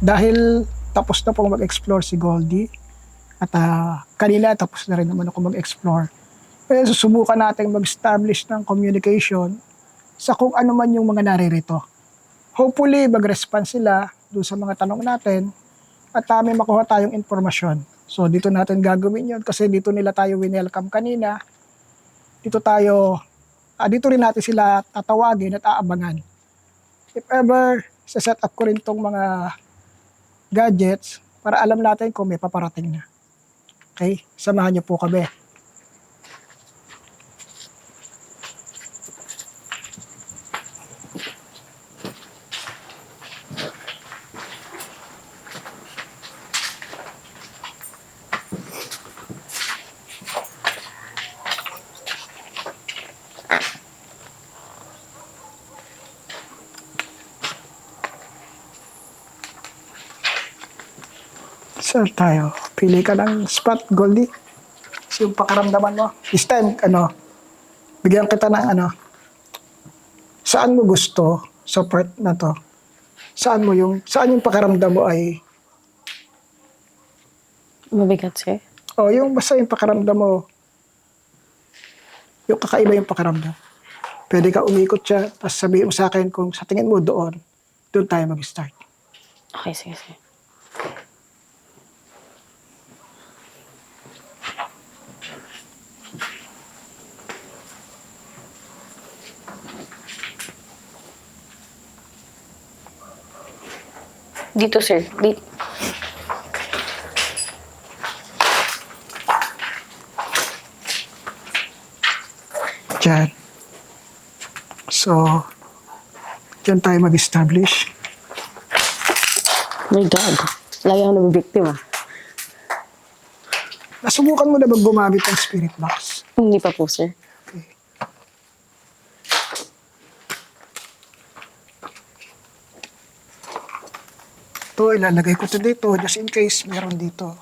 Dahil tapos na pong mag-explore si Goldie at kanina tapos na rin naman ako mag-explore. Kaya susubukan natin mag-establish ng communication sa kung ano man yung mga naririto. Hopefully, mag-respond sila doon sa mga tanong natin at may makuha tayong informasyon. So dito natin gagawin yun kasi dito nila tayo winelcome kanina. Dito rin natin sila tatawagin at aabangan. If ever, set up ko rin tong mga gadgets para alam natin kung may paparating na. Okay? Samahan niyo po kami. Saan tayo? Pili ka ng spot, Goldie. So, yung pakaramdaman mo. This time, bigyan kita ng saan mo gusto sa part na to? Saan yung pakaramdam mo ay, Mabigat, sir. yung basta yung pakaramdam mo, yung kakaiba yung pakaramdam. Pwede ka umikot siya, tapos sabihin mo sa akin kung sa tingin mo doon tayo mag-start. Okay, sige, sir. Dito, sir. Diyan. So, diyan tayo mag-establish. My God. Lagi ako nabibiktima. Nasubukan mo na ba gumamit ng spirit box? Hindi pa po, sir. Okay. Ito, ilalagay ko ito dito just in case meron dito.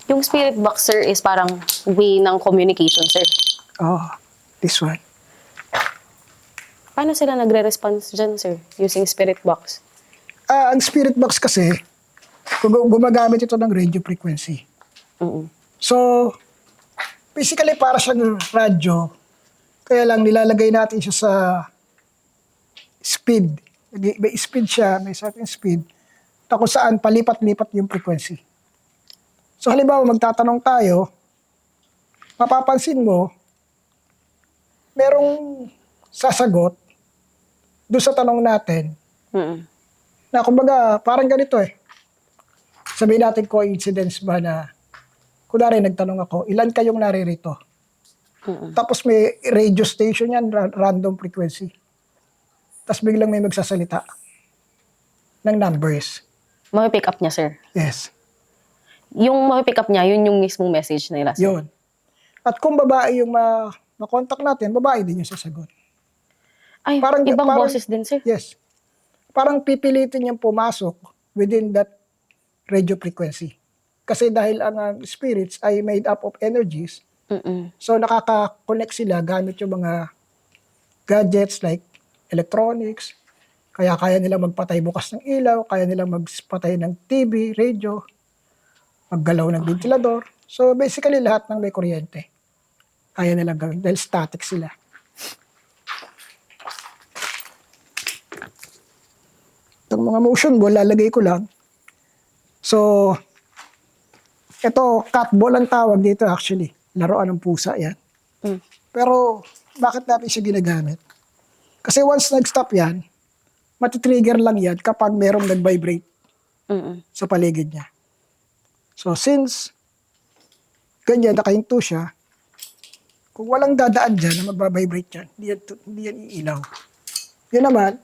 Yung spirit box, sir, is parang way ng communication, sir. Oh, this one. Paano sila nagre-response dyan, sir? Using spirit box? Ang spirit box kasi, gumagamit ito ng radio frequency. Mm-mm. So, basically para siyang radyo, kaya lang nilalagay natin siya sa speed. May speed siya, may certain speed, na kung saan palipat-lipat yung frequency. So halimbawa magtatanong tayo, mapapansin mo, merong sasagot doon sa tanong natin, Mm-mm. na kumbaga parang ganito Sabihin natin coincidence ba na, kunwari nagtanong ako, ilan kayong naririto? Mm-mm. Tapos may radio station yan, random frequency. Tapos biglang may magsasalita ng numbers. Mapipick up niya, sir. Yes, Yung mapipick up niya, yun yung mismong message nila, sir. yun. At kung babae yung ma-contact natin, babae din yung sasagot. Ay, ibang boses din, sir. Yes. Parang pipilitin niyang pumasok within that radio frequency. Kasi dahil ang spirits ay made up of energies, Mm-mm. so nakaka-connect sila gamit yung mga gadgets like electronics, kaya nilang magpatay bukas ng ilaw, kaya nilang magpatay ng TV, radio, maggalaw ng ventilador. So basically lahat ng may kuryente, kaya nilang gawin dahil static sila. Itong mga motion ball, lalagay ko lang. So, ito, cat ball ang tawag dito actually. Laruan ng pusa yan. Mm. Pero, bakit natin siya ginagamit? Kasi once nag-stop yan, matitrigger lang yan kapag merong nag-vibrate Mm-mm. sa paligid niya. So, since ganyan, nakahinto siya, kung walang dadaan dyan na magbabibrate yan, hindi yan iilaw. Yun naman,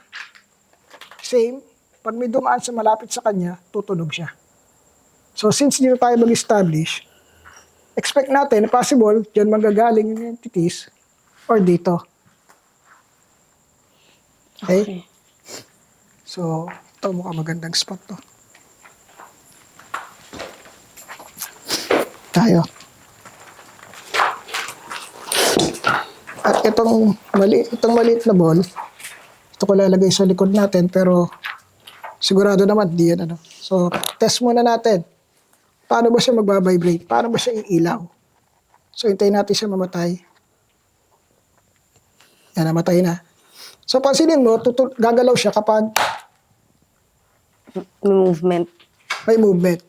same, pag may dumaan sa malapit sa kanya, tutunog siya. So, since dito tayo mag-establish, expect natin, possible, dyan manggagaling yung entities or dito. Okay? So, ito mukhang magandang spot to. Tayo. At itong maliit na ball, ito ko lalagay sa likod natin, pero Sigurado naman, di yan ano. So, test muna natin. Paano ba siya magbabibrate? Paano ba siya iilaw? So, hintayin natin siya mamatay. Yan, namatay na. So, pansinin mo, gagalaw siya kapag Movement. may movement.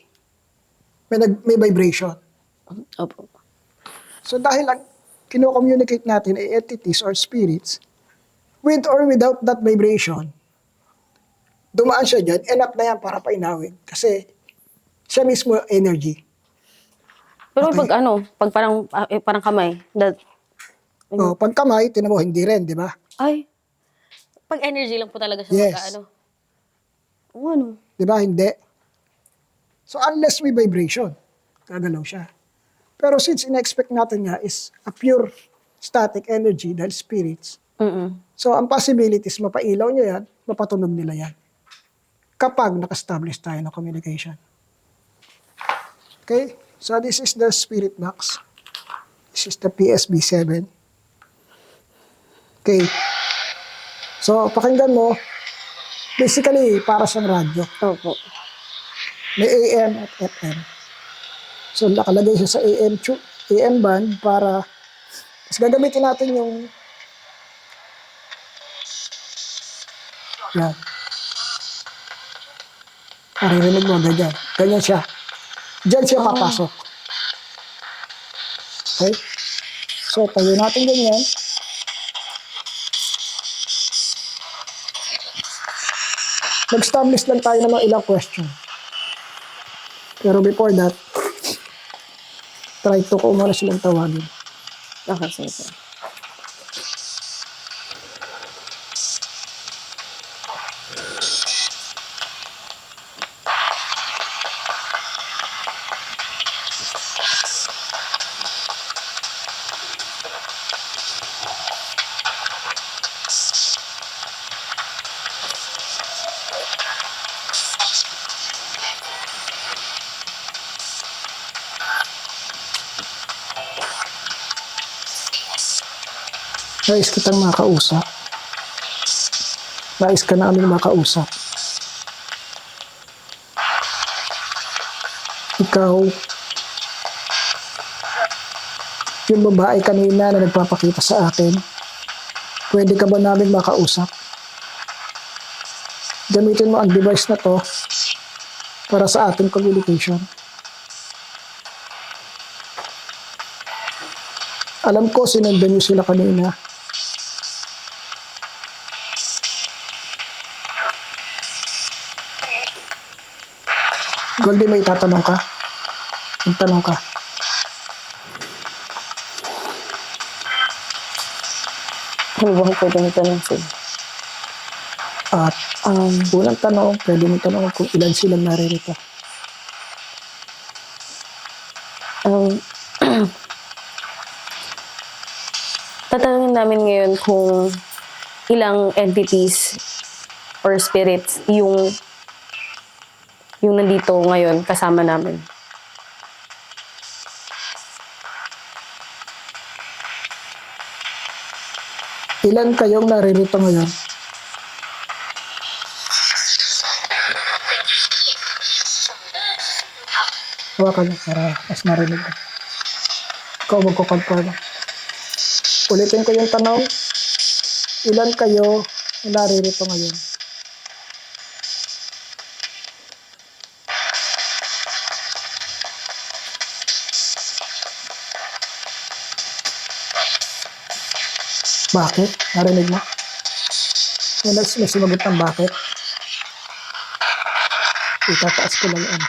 May vibration. Opo. So, dahil ang kino-communicate natin ay entities or spirits, with or without that vibration, dumaan siya dyan, enough na yan para painawin. Kasi, siya mismo energy. Pero Okay. pag parang kamay. O, pag kamay, tinan mo, hindi rin, di ba? Ay, pag energy lang po talaga siya Yes. ano. Di ba? Hindi. So, unless may vibration, gagalaw siya. Pero since in-expect natin niya is a pure static energy dahil spirits, Mm-mm. so ang possibilities, mapailaw niya yan, mapatunog nila yan. Kapag naka-establish tayo ng communication. Okay? So, this is the spirit box. This is the PSB7. Okay. So, pakinggan mo, basically, para siyang radyo. Opo. May AM at FM. So, nakalagay siya sa AM band para mas gagamitin natin yung yan. Maririnig mo, ganyan. Ganyan siya. Diyan siya papasok. Okay? So, tayo natin ganyan. Nag-establish lang tayo ng mga ilang question. Pero before that, try to ko muna silang tawagin. Okay, sige. Nais kitang makausap. Nais ka namin makausap. Ikaw, yung babae kanina na nagpapakita sa akin, pwede ka ba namin makausap? Gamitin mo ang device na to para sa ating communication. Alam ko, sinundan niyo sila kanina. Goldie, may tatanong ka? Magtanong ka. Ano ba pwede nito lang sir? At unang tanong, pwede mo tanong kung ilan silang naririto. Tatanungin namin ngayon kung ilang entities or spirits yung nandito ngayon kasama namin. Ilan kayong naririto ngayon? Hawakan mo para mas marinig ko. Ikaw magkukontrol. Ulitin ko yung tanong. Ilan kayo na naririto ngayon? Bakit? Narinig mo? May sumagot ng bakit? Itataas ko lang yan.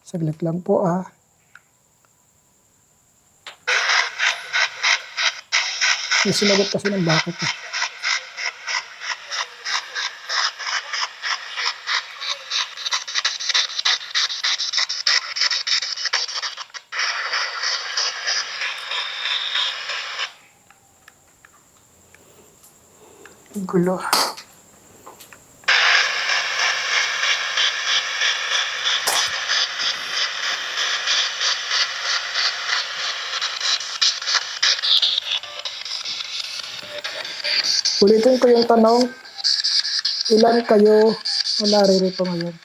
Saglit lang po May sumagot kasi ng bakit Ang gulo. Ulitin ko yung tanong. Ilan kayo na naririto ngayon?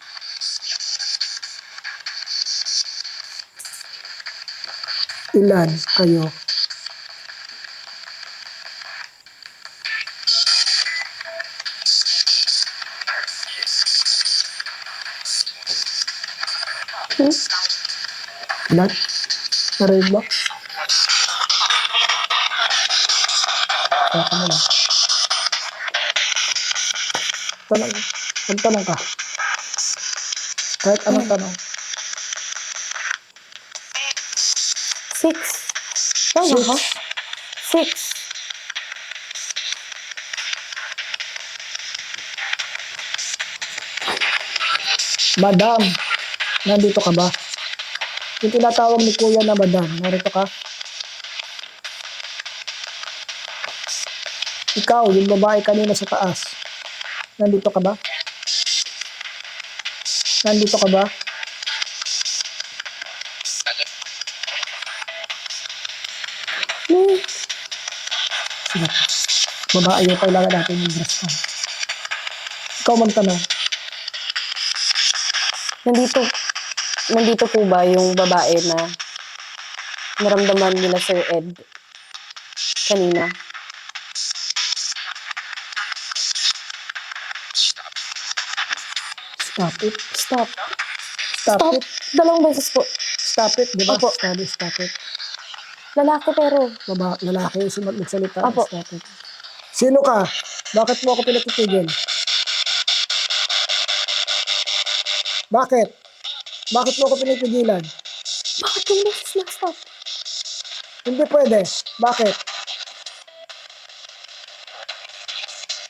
Ilan kayo? Ilan? Narinig mo? Saka mo lang. Tanong. Magtanong ka. Kahit anong tanong. 6. Tama Six. ka? 6. Madam, nandito ka ba? Yung tinatawag ni Kuya na Madam, narito ka? Ikaw, yung babae kanina sa taas. Nandito ka ba? Nandito ka ba? Sige. Babae yung kailangan natin yung dress code. Ikaw magtanong. Nandito po ba yung babae na naramdaman nila Sir Ed kanina? Stop it. Stop. Stop Stop. it. Dalawang beses po. Stop it, di ba? Opo. Stop it. Lalaki pero. Lalaki yung magsalita. Opo. Stop it. Sino ka? Bakit mo ako pinatitigil? Bakit? Bakit mo ako pinipigilan? Bakit yung beses na stop? Hindi pwede. Bakit?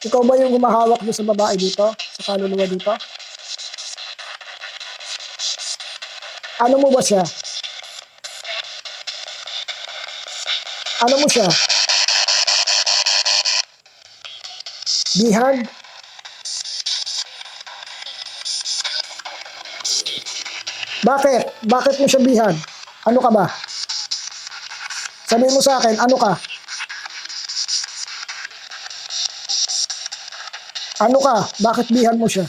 Ikaw ba yung humahawak doon sa babae dito? Sa kaluluwa dito? Ano mo ba siya? Ano mo siya? Bihag? Bakit? Bakit mo siya bihag? Ano ka ba? Sabihin mo sa akin, ano ka? Ano ka? Bakit bihag mo siya?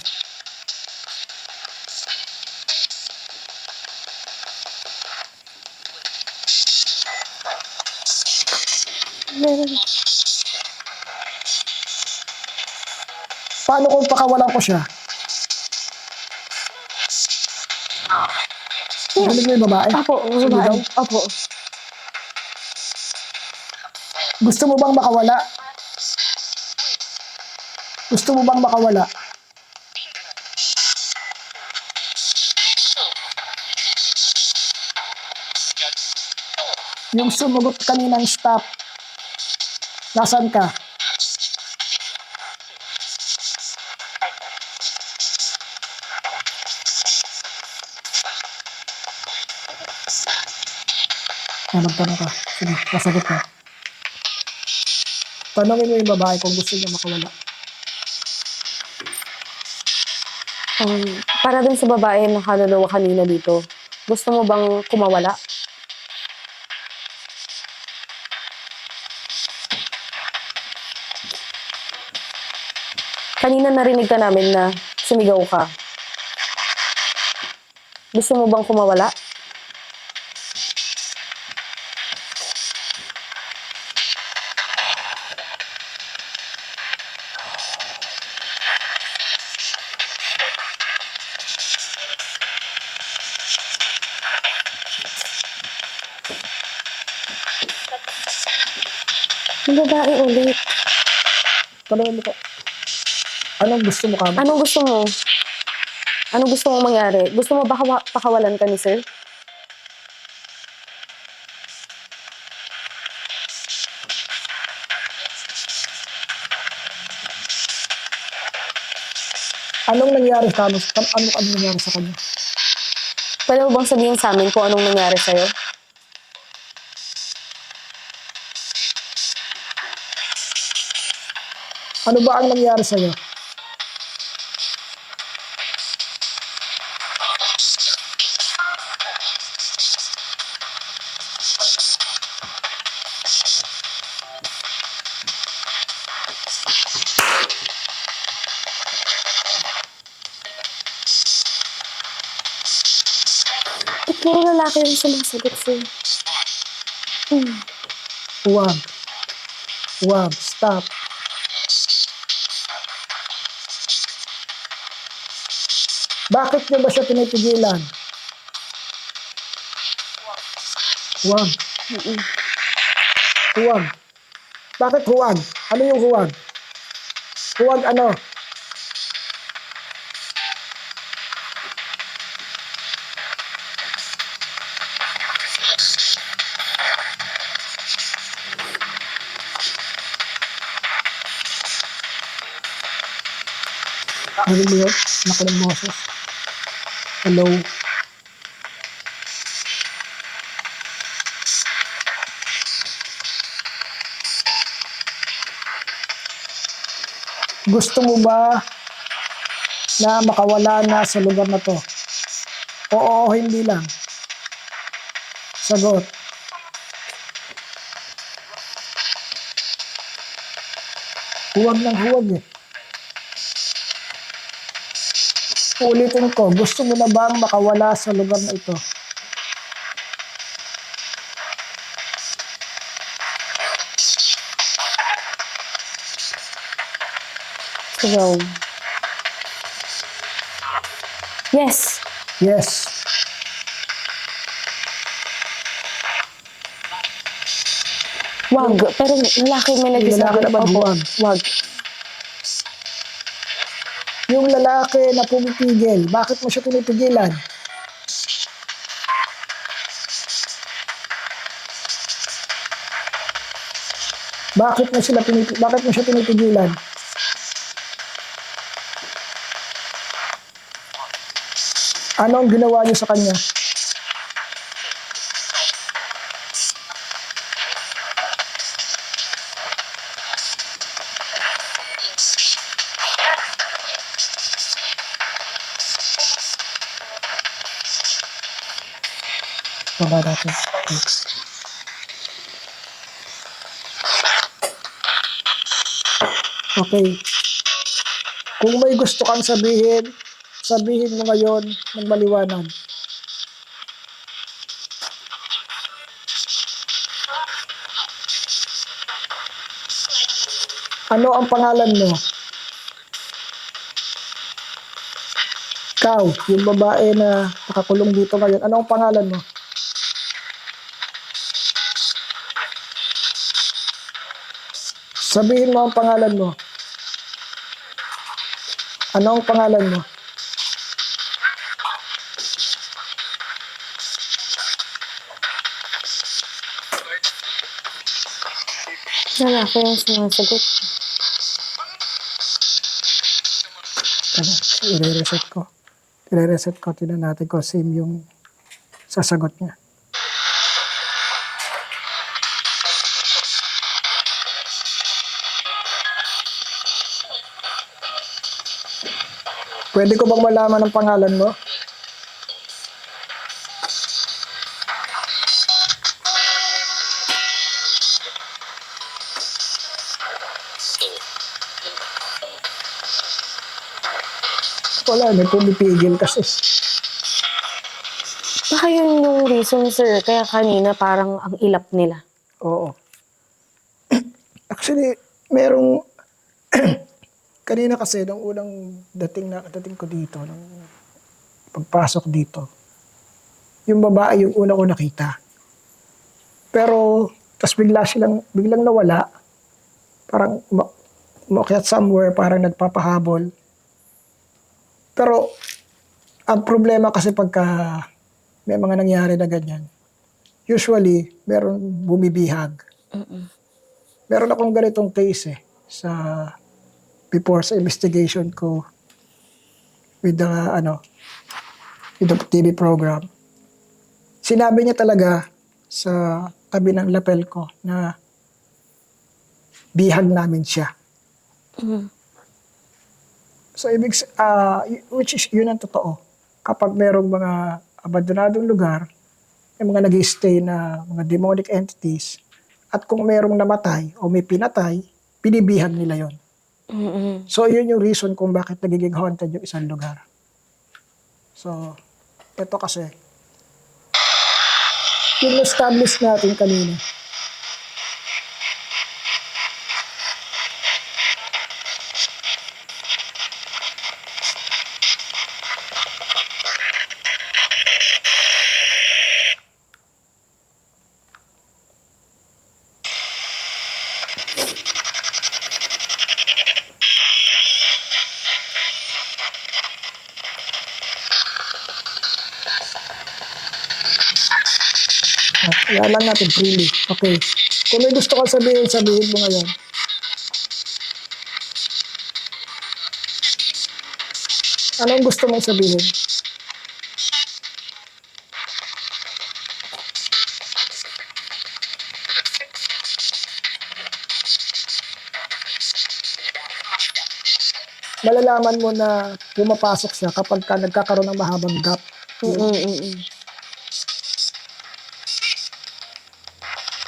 Paano kung pakawalan ko siya? Narinig mo yung babae? Opo, Sumigaw? babae. Opo. Gusto mo bang makawala? Gusto mo bang makawala? Yung sumagot kaninang stop, nasan ka? Magtanong ka. Sige, nasagot ka. Tanongin mo yung babae kung gusto niya makawala. Para dun sa babae na kaluluwa kanina dito, gusto mo bang kumawala? Kanina narinig ka namin na sumigaw ka. Gusto mo bang kumawala? Yung babae ulit. Tanongin mo ko, anong gusto mo kamo? Anong gusto mo? Anong gusto mong mangyari? Gusto mo ba pakawalan ka ni sir? Anong nangyari sa kamo? Anong nangyari sa kanya? Pwede mo bang sabihin sa amin kung anong nangyari sa'yo? Ano ba ang nangyari sa'yo? puro lalaki yung sumasagot, sir. Huwag. Huwag. Stop. Bakit niyo ba siya pinipigilan? Huwag. Huwag. Bakit huwag? Ano yung huwag? Huwag ano? Narinig mo yun? Laki ng boses. Hello? Gusto mo ba na makawala na sa lugar na to? Oo o hindi lang. Sagot. Huwag ng huwag eh. Ulitin ko, gusto mo na bang makawala sa lugar na ito? So, yes. Yes. Wag. Pero lalaki may Yung nagsasabi. lalaki naman, Opo, huwag. wag. Yung lalaki na pumipigil, bakit mo siya pinipigilan? Bakit mo siya pinipigilan? Ano ang ginawa niyo sa kanya? Baba natin. Okay. Kung may gusto kang sabihin, sabihin mo ngayon ng maliwanag. Ano ang pangalan mo? Ikaw, yung babae na nakakulong dito ngayon, ano ang pangalan mo? Sabihin mo ang pangalan mo. Ano ang pangalan mo? Lalaki yung sumasagot. I-reset ko. I-reset ko. Tignan natin kung same yung sasagot niya. Pwede ko bang malaman ang pangalan mo? Wala, may pumipigil kasi. Baka yun yung reason, sir. Kaya kanina parang ang ilap nila. Oo. Actually, merong kanina kasi nung unang dating ko dito, nung pagpasok dito, yung babae yung una ko nakita. Pero, tas biglang nawala. Parang umakyat somewhere, parang nagpapahabol. Pero, ang problema kasi pagka may mga nangyari na ganyan, usually, meron bumibihag. Meron akong ganitong case before sa investigation ko with the TV program. Sinabi niya talaga sa tabi ng lapel ko na bihag namin siya. So, which is, yun ang totoo. Kapag merong mga abandonadong lugar, may mga nag-stay na mga demonic entities, at kung merong namatay o may pinatay, binibihag nila yon. So, yun yung reason kung bakit nagiging haunted yung isang lugar. So, ito kasi, Yung establish natin kanina. Kaya lang natin freely. Okay. Kung may gusto kang sabihin, sabihin mo ngayon. Anong gusto mong sabihin? Malalaman mo na pumapasok siya kapag ka nagkakaroon ng mahabang gap.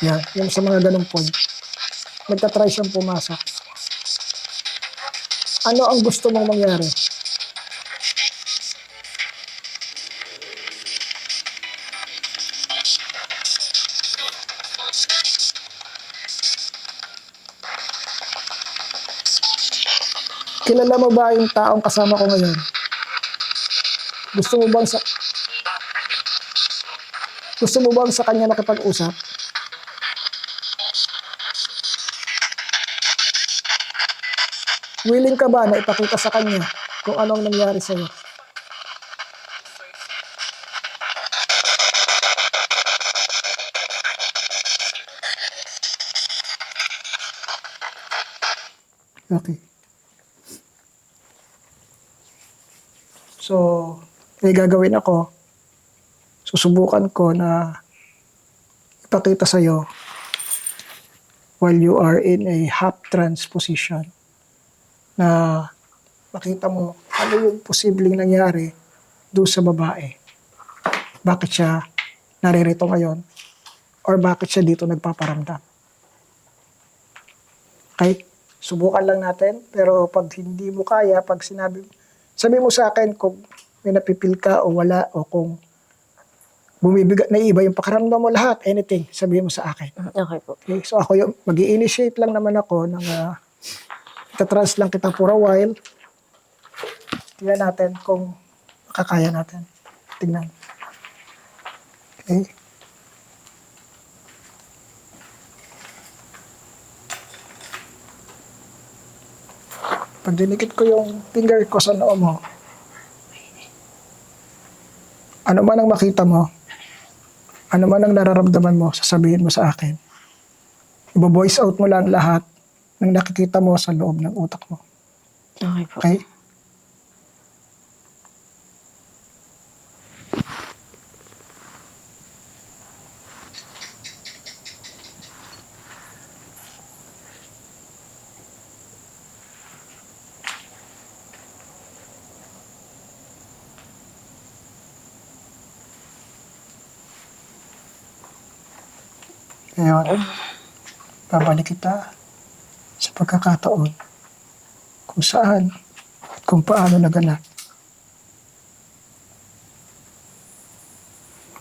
Yan, yung sa mga ganong point. Nagtatry siyang pumasok. Ano ang gusto mong mangyari? Kilala mo ba yung taong kasama ko ngayon? Gusto mo bang sa kanya nakipag-usap? Willing ka ba na ipakita sa kanya kung ano ang nangyari sa'yo? Okay. So, may gagawin ako. Susubukan ko na ipakita sa'yo while you are in a half trance position na makita mo ano yung posibleng nangyari doon sa babae. Bakit siya naririto ngayon? Or bakit siya dito nagpaparamdam? Okay? Subukan lang natin. Pero pag hindi mo kaya, pag sabi mo sa akin kung may napipil ka o wala o kung bumibigat na iba yung pakiramdam mo lahat, anything, sabihin mo sa akin. Okay po. Okay? So ako yung mag-i-initiate lang naman ako ng itatrans lang kita for a while. Tingnan natin kung makakaya natin. Tingnan. Okay? Pag dinikit ko yung finger ko sa noo mo, ano man ang makita mo, ano man ang nararamdaman mo, sasabihin mo sa akin. Ibo-voice out mo lang lahat ng nakikita mo sa loob ng utak mo. Okay po. Okay? Ngayon, babalik kita sa pagkakataon kung saan at kung paano naganap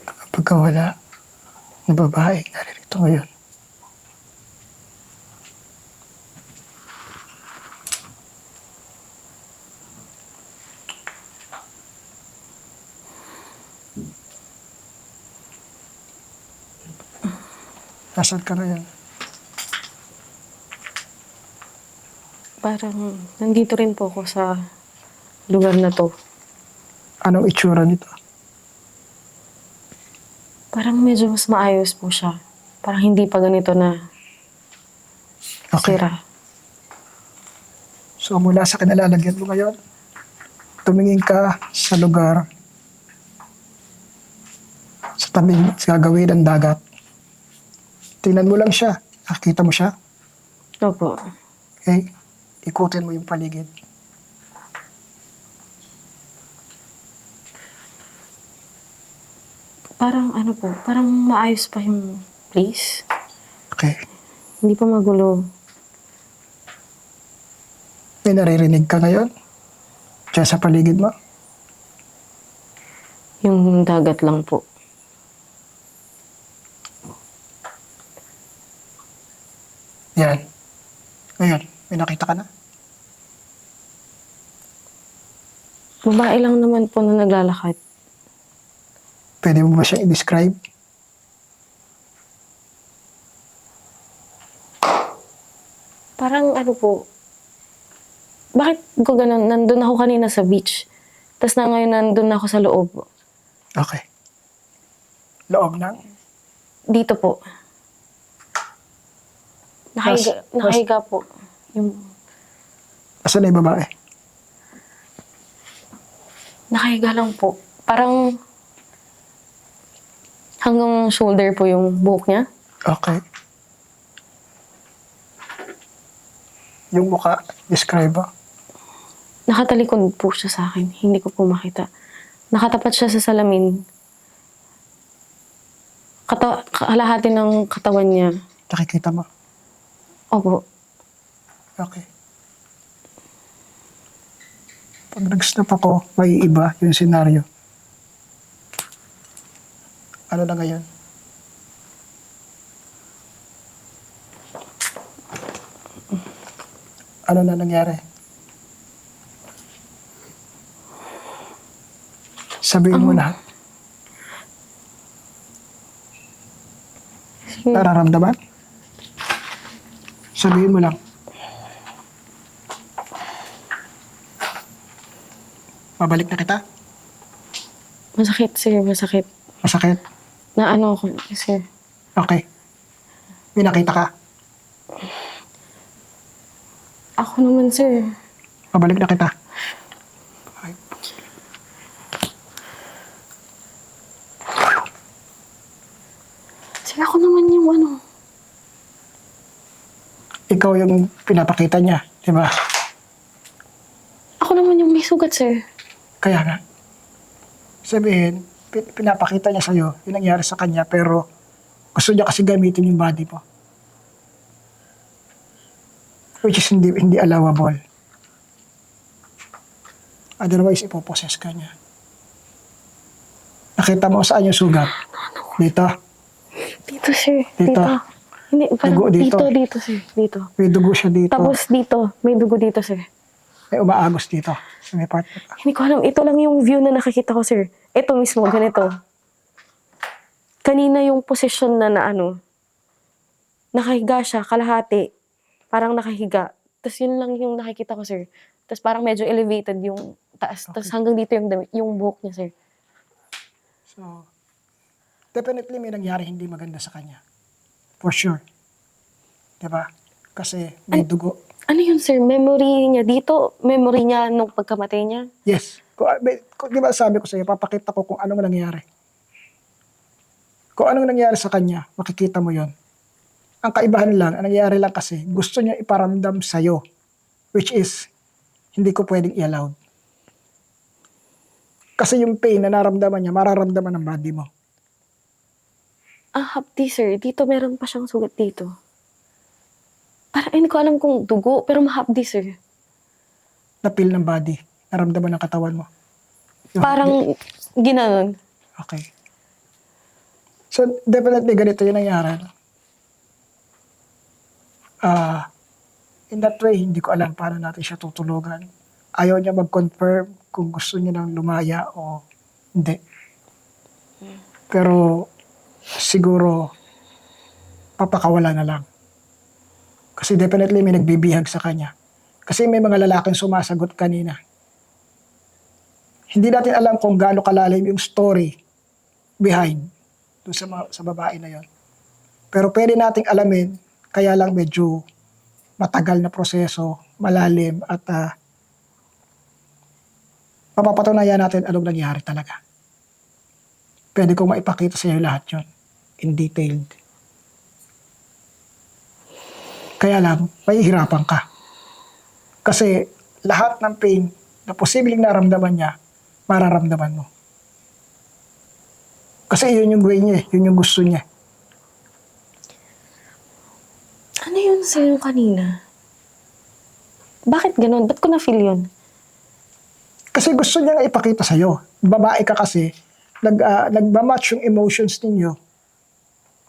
ang pagkawala ng babae naririto ngayon. Nasaan ka na yan? Parang nandito rin po ako sa lugar na to. Anong itsura nito? Parang medyo mas maayos po siya. Parang hindi pa ganito na Okay. sira. So mula sa kinalalagyan mo ngayon, tumingin ka sa lugar sa tabing sa gagawin ng dagat. Tingnan mo lang siya. Nakikita mo siya. Opo. Okay? Ikutin mo yung paligid. Parang ano po, parang maayos pa yung place. Okay. Hindi pa magulo. May naririnig ka ngayon? Diyan sa paligid mo? Yung dagat lang po. Yan. Ngayon, may nakita ka na? Babae lang naman po na naglalakad. Pwede mo ba siya i-describe? Parang ano po, bakit ko ganun? Nandun ako kanina sa beach. Tapos na ngayon nandun ako sa loob. Okay. Loob ng? Dito po. Nakahiga po. Yung, Asan na yung babae? nakahiga lang po. Parang hanggang shoulder po yung buhok niya. Okay. Yung mukha, describe ba? Nakatalikod po siya sa akin. Hindi ko po makita. Nakatapat siya sa salamin. Kalahati ng katawan niya. Nakikita mo? Opo. Okay. Pag nag-snap ako, may iba yung senaryo. Ano na ngayon? Ano na nangyari? Sabihin mo lahat. Nararamdaman? Sabihin mo lang. Mabalik na kita? Masakit, sir. Masakit. Masakit? Na ano ako, sir. Okay. May nakita ka? Ako naman, sir. Mabalik na kita. Okay. Sir, ako naman yung ano. Ikaw yung pinapakita niya, di ba? Ako naman yung may sugat, sir. Kaya nga. Sabihin, pinapakita niya sa'yo yung nangyari sa kanya, pero gusto niya kasi gamitin yung body mo. Which is hindi allowable. Otherwise, ipoposes ka niya. Nakita mo saan yung sugat? Dito. Dito, sir. Dito. Hindi, parang Dugo dito. dito, sir. Dito. May dugo siya dito. Tapos dito, may dugo dito, sir. May umaagos dito. Sa may part. Hindi ko alam. Ito lang yung view na nakikita ko, sir. Ito mismo, ganito. Kanina yung position na ano, nakahiga siya, kalahati. Parang nakahiga. Tapos yun lang yung nakikita ko, sir. Tapos parang medyo elevated yung taas. Tapos hanggang dito yung buhok niya, sir. So, definitely may nangyari hindi maganda sa kanya. For sure. Diba? Kasi may dugo. Ano yun, sir? Memory niya dito? Memory niya nung pagkamatay niya? Yes. Di ba sabi ko sa'yo, papakita ko kung anong nangyari. Kung anong nangyari sa kanya, makikita mo yon. Ang kaibahan lang, ang nangyari lang kasi, gusto niya iparamdam sa'yo. Which is, hindi ko pwedeng i-allow. Kasi yung pain na naramdaman niya, mararamdaman ng body mo. Ah, hapdi, sir. Dito meron pa siyang sugat dito. Parang hindi ko alam kung dugo, pero mahapdi, sir. Na-feel ng body, naramdaman ng katawan mo. Yun. Parang ginanon. Okay. So, definitely ganito yung nangyari. In that way, hindi ko alam paano natin siya tutulugan. Ayaw niya mag-confirm kung gusto niya nang lumaya o hindi. Pero, siguro, papakawala na lang. Kasi definitely may nagbibihag sa kanya. Kasi may mga lalaking sumasagot kanina. Hindi natin alam kung gaano kalalim yung story behind dun sa babae na yon. Pero pwede nating alamin, kaya lang medyo matagal na proseso, malalim, at mapapatunayan natin anong nangyari talaga. Pwede kong maipakita sa iyo lahat yon in detailed. Kaya lang, mahihirapan ka. Kasi lahat ng pain na posibleng naramdaman niya, mararamdaman mo. Kasi yun yung way niya, yun yung gusto niya. Ano yun, sir, yung kanina? Bakit ganun? Ba't ko na-feel yun? Kasi gusto niya nga ipakita sa'yo. Babae ka kasi, nagmamatch yung emotions ninyo.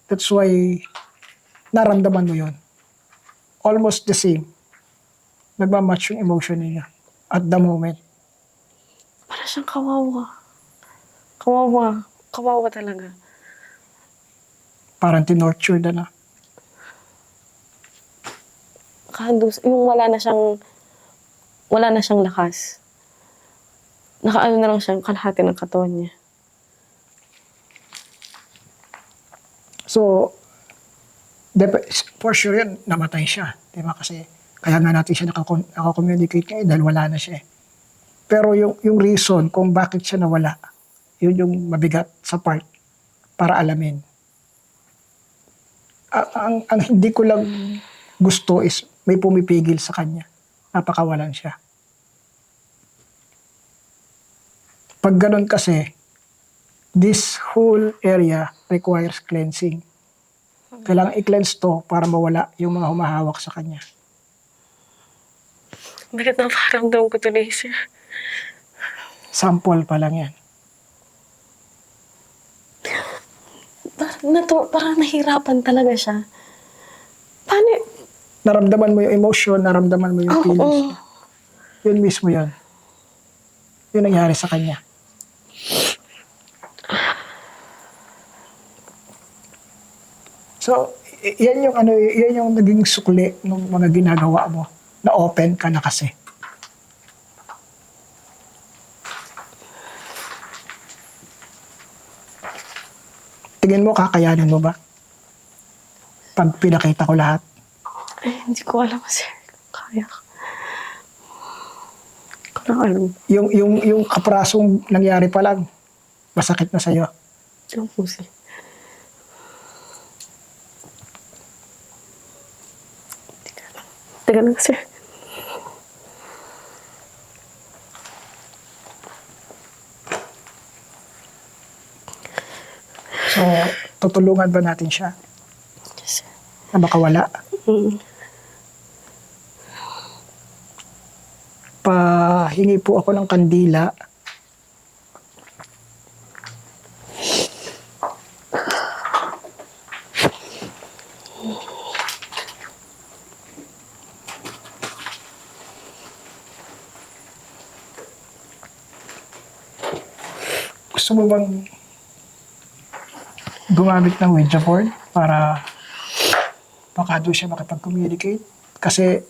That's why naramdaman mo yun. almost the same. Nagmamatch yung emotion niya at the moment. Para siyang kawawa. Kawawa. Kawawa talaga. Parang tinorture na. Yung wala na siyang lakas. Nakaano na lang siya, kalahati ng katawan niya. So, for sure yan, namatay siya. Diba? Kasi, kaya nga natin siya nakakommunicate ngayon dahil wala na siya. Pero yung reason kung bakit siya nawala, yun yung mabigat sa part para alamin. Ang hindi ko lang gusto is may pumipigil sa kanya. Napakawalan siya. Pag ganun kasi, this whole area requires cleansing. Kailangan i-cleanse to para mawala yung mga humahawak sa kanya. Bakit naparamdam ko tuloy, sir? Sample pa lang yan. Parang nahirapan talaga siya. Paano? Naramdaman mo yung emotion, naramdaman mo yung feelings. Yun mismo yun. Yun nangyari sa kanya. So, yan yung naging sukli ng mga ginagawa mo. Na open ka na kasi. Tingin mo, kakayanin mo ba? Pag pinakita ko lahat. Ay, hindi ko alam, sir. Kaya ko. Hindi ko lang alam. Yung kaprasong nangyari pa lang, masakit na sa'yo. Yung po, sir. Teka lang, sir. So, tutulungan ba natin siya Yes, sir. na makawala? Pahingi po ako ng kandila. Gusto mo bang gumamit ng Ouija board para baka doon siya makipag-communicate? Kasi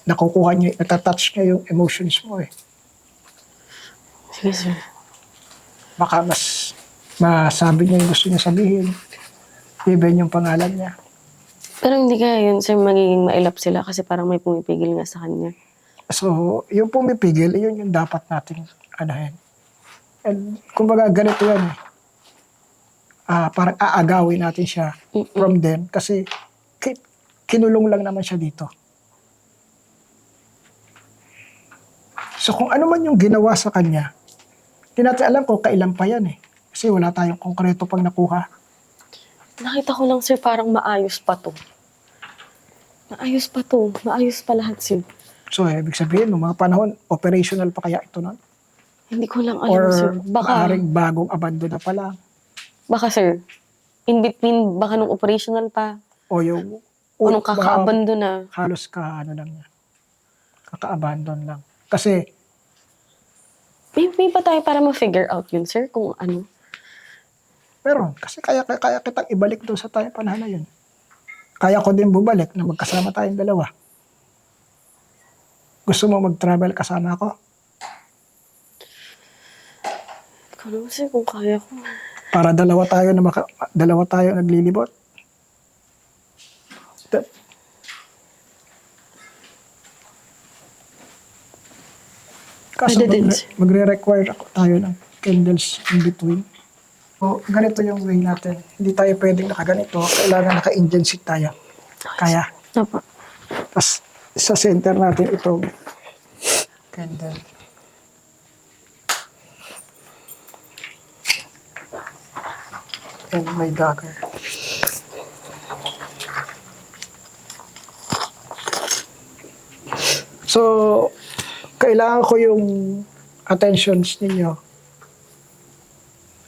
nakukuha niya, natatouch niya yung emotions mo eh. Sige, sir. Baka mas masabi niya yung gusto niya sabihin. Even yung pangalan niya. Pero hindi kaya yun, sir, magiging mailap sila kasi parang may pumipigil nga sa kanya. So, yung pumipigil, yun yung dapat nating anahin. And kumbaga ganito yan eh. Parang aagawin natin siya from them kasi kinulong lang naman siya dito. So kung ano man yung ginawa sa kanya, hindi natin alam kung kailan pa yan eh. Kasi wala tayong konkreto pang nakuha. Nakita ko lang, sir, parang maayos pa to. Maayos pa to. Maayos pa lahat, sir. So ibig sabihin, noong mga panahon, operational pa kaya ito nun? Hindi ko lang alam, Or sir. maaaring bagong abandon na pala. Baka, sir, in between, baka nung operational pa, O yung... o nung kakaabandon na. Halos ano lang niya. Kaka-abandon lang. Kasi May pa tayo para ma-figure out yun, sir, kung ano. pero kasi kaya kitang ibalik doon sa tayong panahon na yun. Kaya ko din bumalik na magkasama tayong dalawa. Gusto mo mag-travel kasama ako? Hindi ko alam, sir, kung kaya ko. Para dalawa tayo naglilibot. Kaso Pwede din, sir. magre-require tayo ng candles in between. So, ganito yung way natin. Hindi tayo pwedeng nakaganito. Kailangan naka-Indian seat tayo. Kaya. Opo. Tapos, sa center natin itong candle. And may dagger. So, kailangan ko yung attentions ninyo.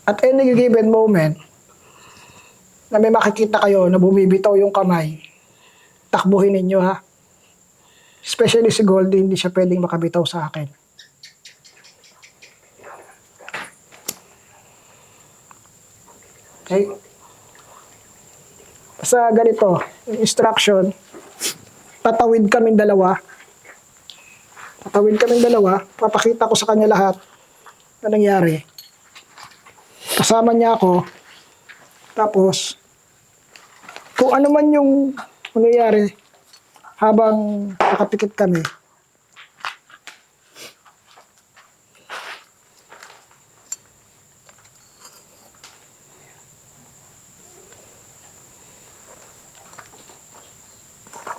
At any given moment, na may makikita kayo na bumibitaw yung kamay, takbuhin ninyo ha. Especially si Goldie, hindi siya pwedeng makabitaw sa akin. Okay? Basta ganito, yung instruction, tatawid kaming dalawa. Tatawid kaming dalawa, papakita ko sa kanya lahat na nangyari. Kasama niya ako, tapos, kung ano man yung mangyayari habang nakapikit kami,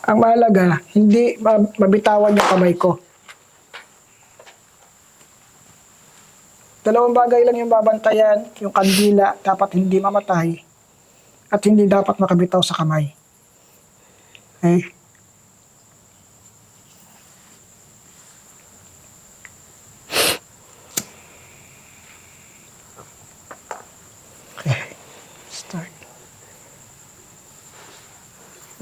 ang mahalaga, hindi mabitawan yung kamay ko. Dalawang bagay lang yung babantayan, yung kandila dapat hindi mamatay at hindi dapat makabitaw sa kamay. Okay? Okay. Start.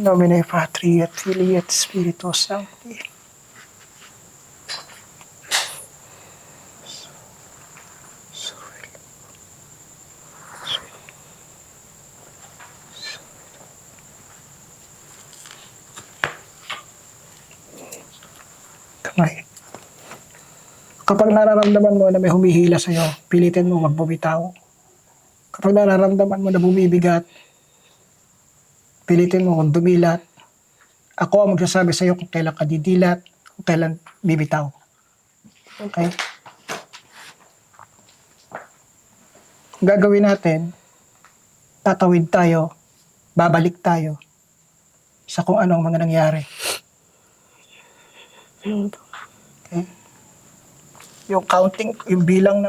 Nomine Patri et Filii et Spiritus Sancti. Kamay. Kapag nararamdaman mo na may humihila sa'yo, pilitin mo wag bumitaw. Kapag nararamdaman mo na bumibigat, pilitin mo kung dumilat. Ako ang magsasabi sa'yo kung kailan ka didilat, kung kailan bibitaw. Okay? Ang gagawin natin, tatawid tayo, babalik tayo sa kung ano ang mga nangyari. Okay? Yung counting, yung bilang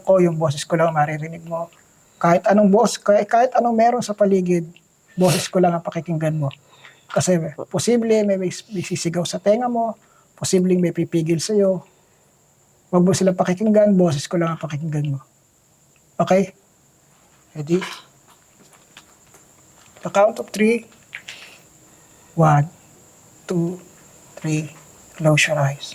ko, yung boses ko lang maririnig mo. Kahit anong meron sa paligid, boses ko lang ang pakikinggan mo. Kasi posible may sisigaw sa tenga mo, posibleng may pipigil sa'yo. Huwag mo silang pakikinggan, boses ko lang ang pakikinggan mo. Okay? Ready? The count of 3. 1, 2, 3. Close your eyes.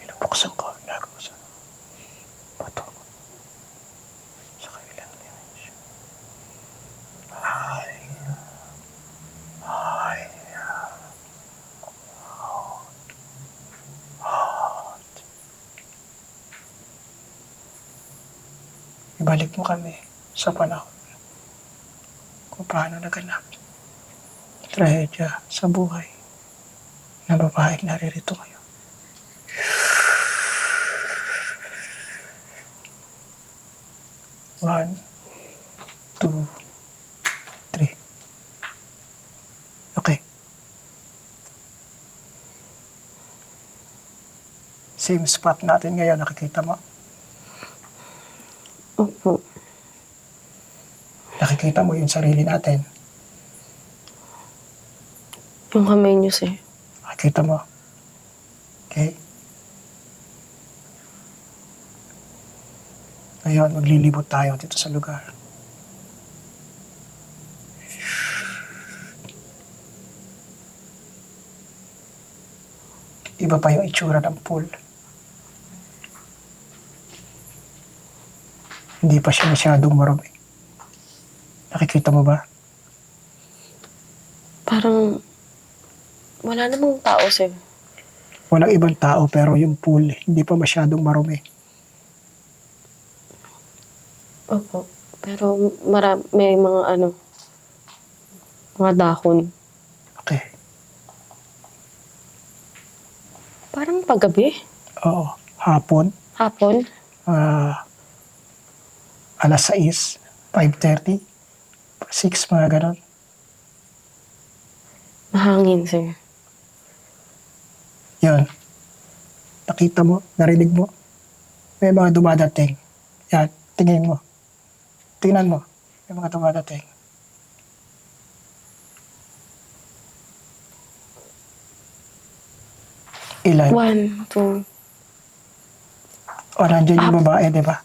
Inubuksan ko ang lagaw sa bato. Sa kabilang dimensyon. Ay. Ibalik mo kami sa panahon kung paano naganap trahedya sa buhay ng babaeng naririto ngayon. One, two, three. Okay. Same spot natin ngayon, nakikita mo? Opo. Nakikita mo yung sarili natin. Yung kamay niyo, sir. Nakikita mo. Okay? Ngayon, maglilibot tayo dito sa lugar. Iba pa yung itsura ng pool. Hindi pa siya masyadong marumi. Nakikita mo ba? Parang wala namang tao, sir. Walang ibang tao pero yung pool hindi pa masyadong marumi. Opo. Pero may mga mga dahon. Okay. Parang paggabi. Oo. Hapon. Hapon. Alas 6, 5:30, 6, mga ganon. Mahangin, sir. Yun. Nakita mo, narinig mo. May mga dumadating. Yan, tingin mo. Tingnan mo. May mga dumadating. Ilan? 1, 2. O, nandyan yung babae, di ba?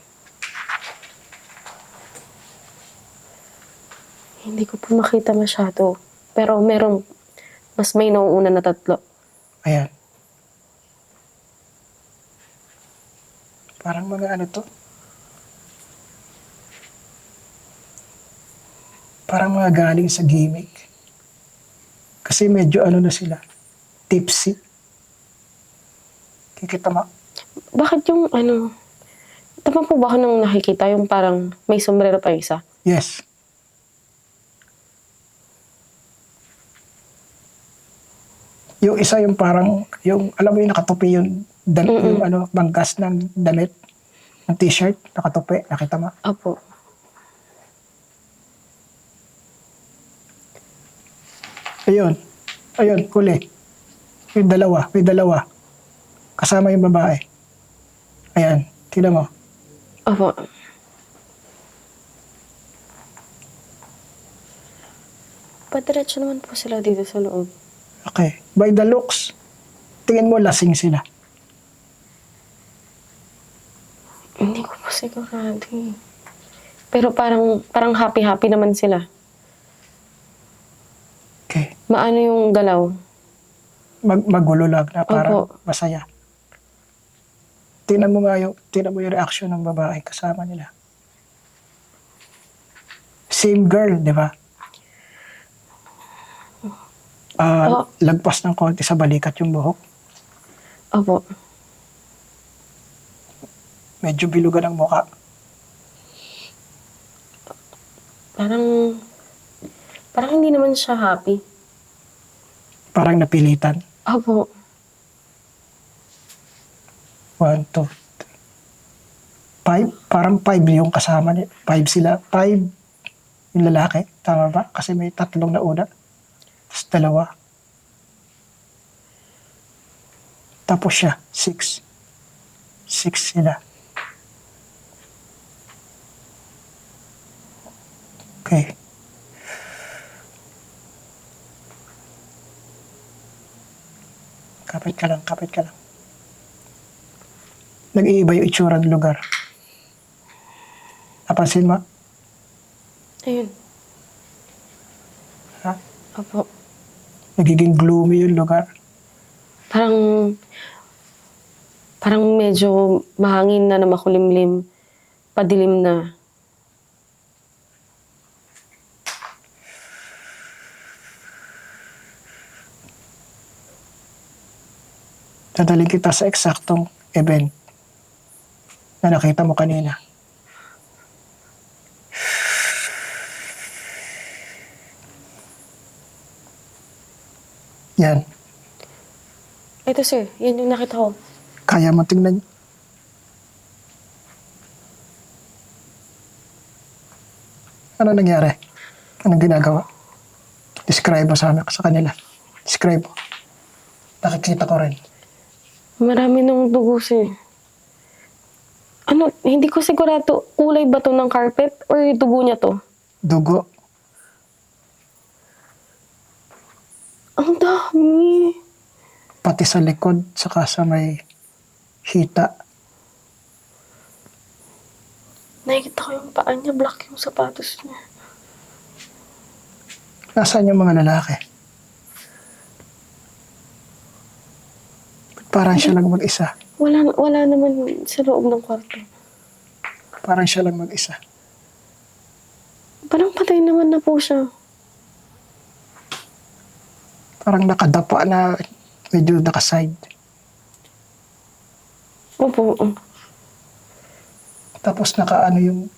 Hindi ko po makita masyado. Pero merong, mas may nauuna na 3. Ayan. Parang mga ano to? Parang mga galing sa gimmick. Kasi medyo ano na sila, tipsy. Kikita mo? Bakit yung ano, tama po ba ako nang nakikita yung parang may sombrero pa yung isa? Yes. Yung isa yung parang, yung, alam mo yung nakatupi yung, yung ano, bangkas ng damit, ng t-shirt, nakatupi, nakita mo? Opo. Ayun. Ayun, huli. May dalawa. Kasama yung babae. Ayan, tingnan mo. Opo. Padiretso naman po sila dito sa loob. Okay. By the looks, tingin mo lasing sila. Hindi ko po sigurado eh. Pero parang happy-happy naman sila. Okay. Maano yung galaw? Magulo lang na parang Opo. masaya. Tingnan mo yung reaction ng babae kasama nila. Same girl, di ba? Lagpas ng konti sa balikat yung buhok. Opo. Medyo bilugan ang mukha. Parang hindi naman siya happy. Parang napilitan. Opo. 1, 2, 5. Parang 5 yung kasama niya. 5 sila. 5 yung lalaki. Tama ba? Kasi may 3 na una. Tapos 2. Tapos siya. 6. 6 sila. Okay. Kapit ka lang. Nag-iiba yung itsura ng lugar. Napansin mo? Ayun. Ha? Opo. Nagiging gloomy yung lugar. Parang medyo mahangin na makulimlim. Padilim na. Dadaling kita sa eksaktong event na nakita mo kanina. Yan. Ito sir, yan yung nakita ko. Kaya mo tingnan. Ano nangyari? Anong ginagawa? Describe mo sa kanila. Describe mo. Nakikita ko rin. Marami nung dugo sir. Ano, hindi ko sigurado kulay ba to ng carpet or dugo niya to? Dugo. Ang dami. Pati sa likod, saka sa may hita. Nakikita ko yung paa niya, black yung sapatos niya. Nasaan yung mga lalaki? Ba't parang siya lang mag-isa? Wala naman sa loob ng kwarto. Parang siya lang mag-isa. Parang patay naman na po siya. Parang nakadapa na medyo nakaside. Opo. Tapos nakaano yung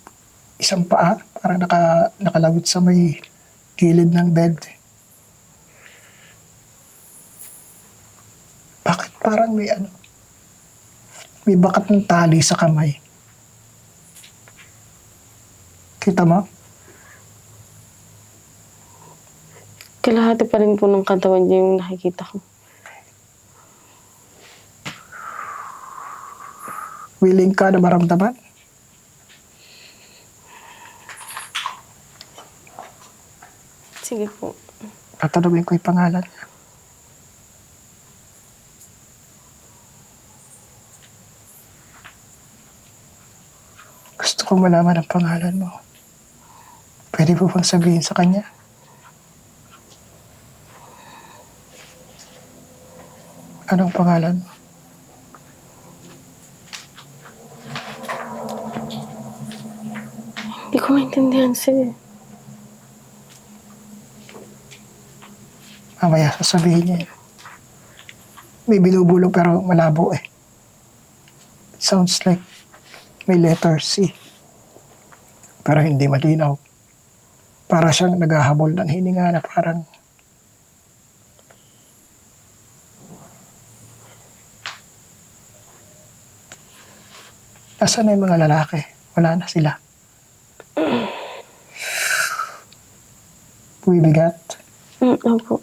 isang paa, parang nakalawit sa may gilid ng bed. Bakit parang may bakat ng tali sa kamay? Kita mo? Kalahati pa rin po ng katawan niya yung nakikita ko. Willing ka na maramdaman? Sige po. Tatanungin ko yung pangalan. kong malaman ang pangalan mo. Pwede po bang sabihin sa kanya? Anong pangalan mo? Hindi ko maintindihan, sir. Mamaya sasabihin niya. May binubulong pero malabo eh. It sounds like may letter C. Pero hindi malinaw. Para siyang naghahabol ng hininga na parang nasaan na yung mga lalaki? Wala na sila. Bumibigat. Opo.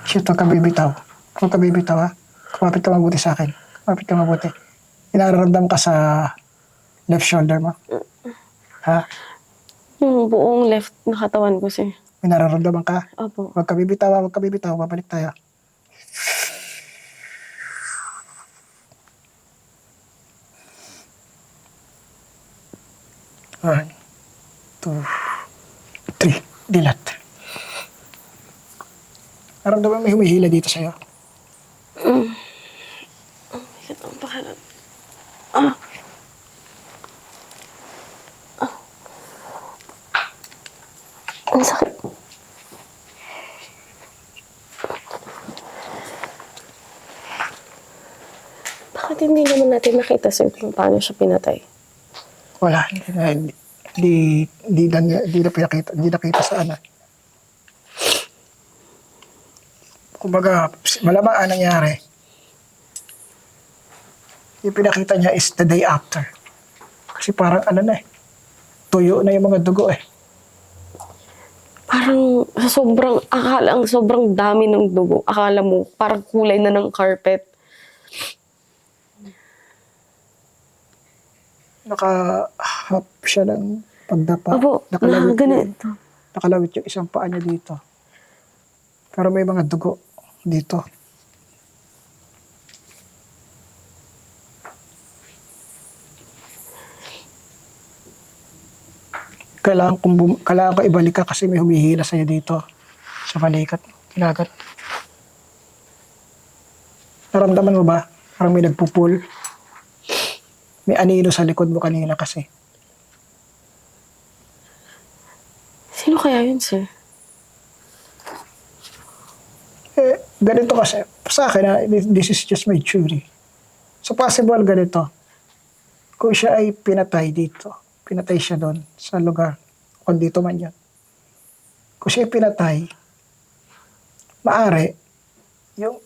Shit, huwag kang bibitaw. Huwag kang bibitaw ha. Kumapit ka mabuti sa akin. Kumapit ka mabuti. Inaramdam ka sa left shoulder mo. Ha? Yung buong left na katawan ko, sir. May nararamdaman ka? Opo. Huwag ka bibitaw ha. Huwag ka bibitaw. Babalik tayo. 1, 2, 3. Dilat. Naramdaman may humihila dito sa'yo. Bakit ang pakalat? Ang sakit. Bakit hindi naman natin nakita, sir, kung paano siya pinatay? Wala. Hindi na pinakita. Hindi nakita sa ano. Kumbaga, malamang ang nangyari. Yung pinakita niya is the day after. Kasi parang ano na eh. Tuyo na yung mga dugo eh. Parang akala sobrang dami ng dugo. Akala mo, parang kulay na ng carpet. Nakahap siya ng pagdapa. Opo, ganito. Nakalawit yung isang paa niya dito. Pero may mga dugo dito. Kailangan ko ibalik ka kasi may humihila sa'yo dito. Sa balikat. Kinagat. Naramdaman mo ba? Parang may nagpupul. May anino sa likod mo kanina kasi. Sino kaya yun, sir? Ganito kasi. Sa akin, this is just my theory. So possible ganito. Kung siya ay pinatay dito. Pinatay siya doon sa lugar. Kung dito man yan. Kung siya ay pinatay, maaari, yung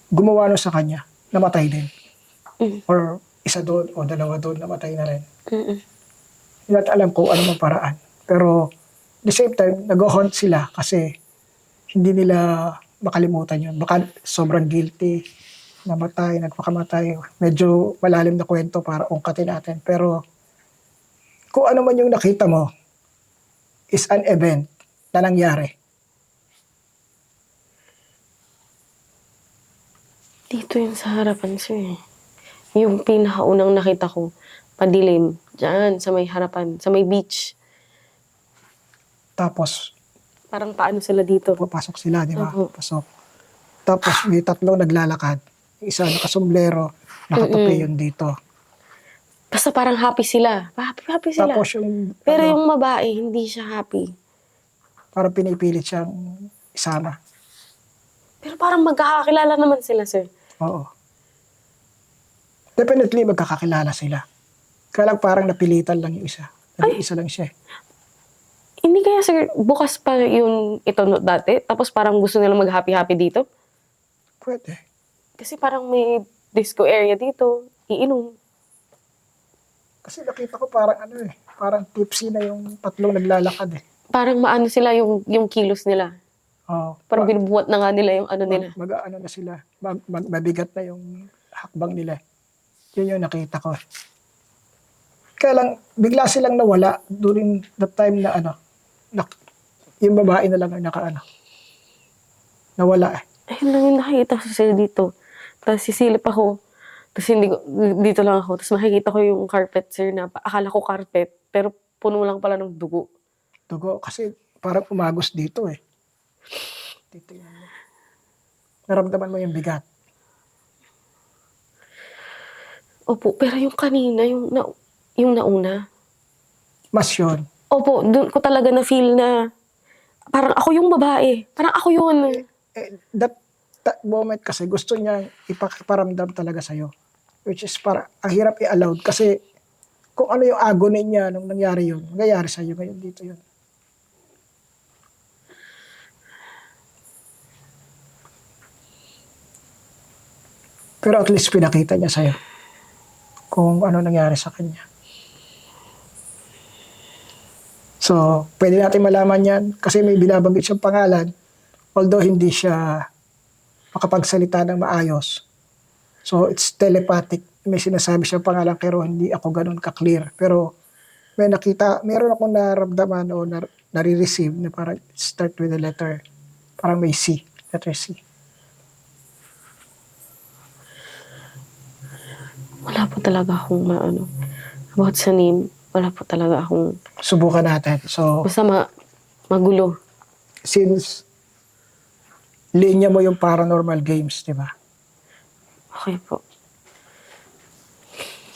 gumawa nun sa kanya, namatay din. Or isa doon o dalawa doon, namatay na rin. Hindi natin alam kung ano mang paraan. Pero, at the same time, nag-hunt sila kasi hindi nila makalimutan yun. Baka sobrang guilty, namatay, nagpakamatay. Medyo malalim na kwento para ungkatin natin. Pero, kung ano man yung nakita mo, is an event na nangyari. Dito yun sa harapan, sir. Yung pinakaunang nakita ko, padilim. Diyan, sa may harapan, sa may beach. Tapos, Parang paano sila dito? papasok sila, di ba? Opo. Pasok. Tapos, may tatlong naglalakad. Isa nakasomblero, nakatupi yun dito. Basta parang happy sila. Happy sila. Tapos yung, Pero ano, yung babae, hindi siya happy. parang pinipilit siyang isama. Pero parang magkakakilala naman sila, sir. Oo. Definitely, magkakakilala sila. Kaya lang parang napilitan lang yung isa. Isa lang siya. Hindi kaya, sir, bukas pa yung ito dati, tapos parang gusto nilang mag-happy-happy dito? Pwede. Kasi parang may disco area dito, iinom. Kasi nakita ko parang parang tipsy na yung tatlong naglalakad eh. Parang maano sila yung kilos nila. Oo. Parang binubuhat na nga nila yung ano nila. Mag-ano na sila. Mabigat na yung hakbang nila. Yun yung nakita ko. Kaya lang, bigla silang nawala during the time na yung babae na lang ang nawala eh. Ayun lang yung nakikita ko, sir, dito. Tapos sisilip ako. Tapos hindi ko, dito lang ako. Tapos makikita ko yung carpet, sir, na akala ko carpet, pero puno lang pala ng dugo. Dugo, kasi parang umagos dito eh. Titingnan mo. Naramdaman mo yung bigat. Opo, pero yung kanina, yung nauna. Mas yun. Opo, doon ko talaga na-feel na parang ako yung babae. Parang ako yun. That moment kasi gusto niya ipakiparamdam talaga sa'yo. Which is ang hirap i-allow kasi kung ano yung agony niya nung nangyari yun, nangyayari sa'yo ngayon dito yun. Pero at least pinakita niya sa'yo kung ano nangyari sa kanya. So, pwede natin malaman yan kasi may binabanggit siyang pangalan although hindi siya makapagsalita ng maayos. So, it's telepathic. May sinasabi siyang pangalan pero hindi ako ganun ka-clear. Pero meron akong naramdaman o nare-receive na parang start with the letter. Parang may C, letter C. Wala po talaga akong about sa name. Wala po talaga akong, Subukan natin. So, basta magulo. since linya mo yung paranormal games, di ba? Okay po.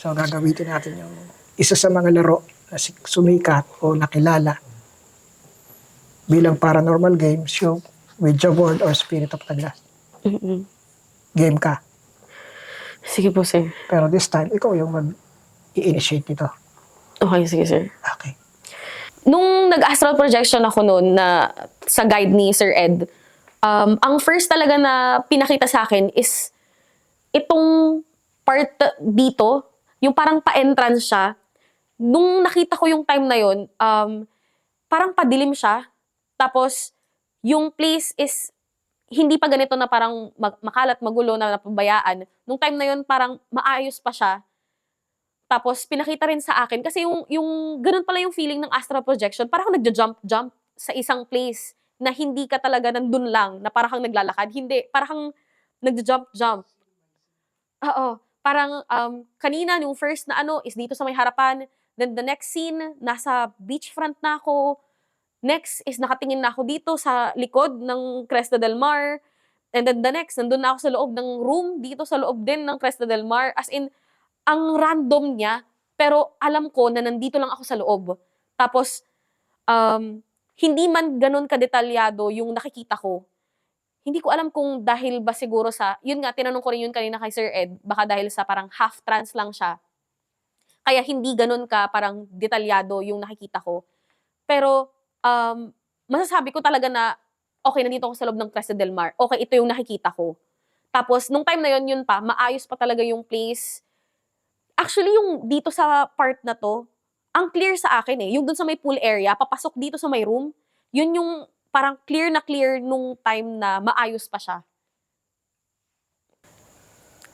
So, gagamitin natin yung isa sa mga laro na sumikat o nakilala bilang paranormal games, yung Ouija board or Spirit of the Glass. Mm-mm. Game ka. Sige po, sir. Pero this time, ikaw yung mag-i-initiate nito. Okay, sige, sir. Okay. Nung nag-astral projection ako noon na sa guide ni Sir Ed, ang first talaga na pinakita sa akin is itong part dito, yung parang pa-entrance siya. Nung nakita ko yung time na yun, parang padilim siya. Tapos, yung place is hindi pa ganito na parang makalat, magulo, na napabayaan. Nung time na yun, parang maayos pa siya. Tapos, pinakita rin sa akin, kasi yung ganun pala yung feeling ng astral projection, parang nagja-jump sa isang place na hindi ka talaga nandun lang, na parang kang naglalakad. Hindi, parang kang nagja-jump. Oo. Parang, kanina, yung first na is dito sa may harapan. Then, the next scene, nasa beachfront na ako. Next is nakatingin na ako dito sa likod ng Cresta del Mar. And then the next, nandun na ako sa loob ng room, dito sa loob din ng Cresta del Mar. As in, ang random niya, pero alam ko na nandito lang ako sa loob. Tapos, hindi man ganun kadetalyado yung nakikita ko. Hindi ko alam kung dahil ba siguro sa, yun nga, tinanong ko rin yun kanina kay Sir Ed, baka dahil sa parang half trance lang siya. Kaya hindi ganun ka parang detalyado yung nakikita ko. Pero, masasabi ko talaga na, okay, nandito ako sa loob ng Cresta del Mar. Okay, ito yung nakikita ko. Tapos, nung time na yun pa, maayos pa talaga yung place. Actually, yung dito sa part na 'to, ang clear sa akin, eh. Yung dun sa may pool area, papasok dito sa may room, yun yung parang clear na clear nung time na maayos pa siya.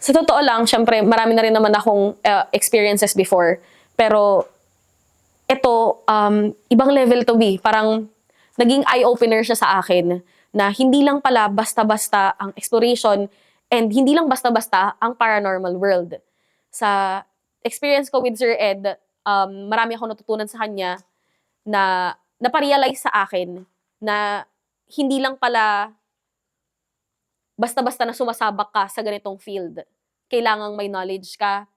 Sa totoo lang, siyempre marami na rin naman akong, experiences before. Pero eto, ibang level 'to, parang naging eye-opener siya sa akin na hindi lang pala basta-basta ang exploration and hindi lang basta-basta ang paranormal world. Sa experience ko with Sir Ed, marami akong natutunan sa kanya na napa-realize sa akin na hindi lang pala basta-basta na sumasabak ka sa ganitong field. Kailangang may knowledge ka,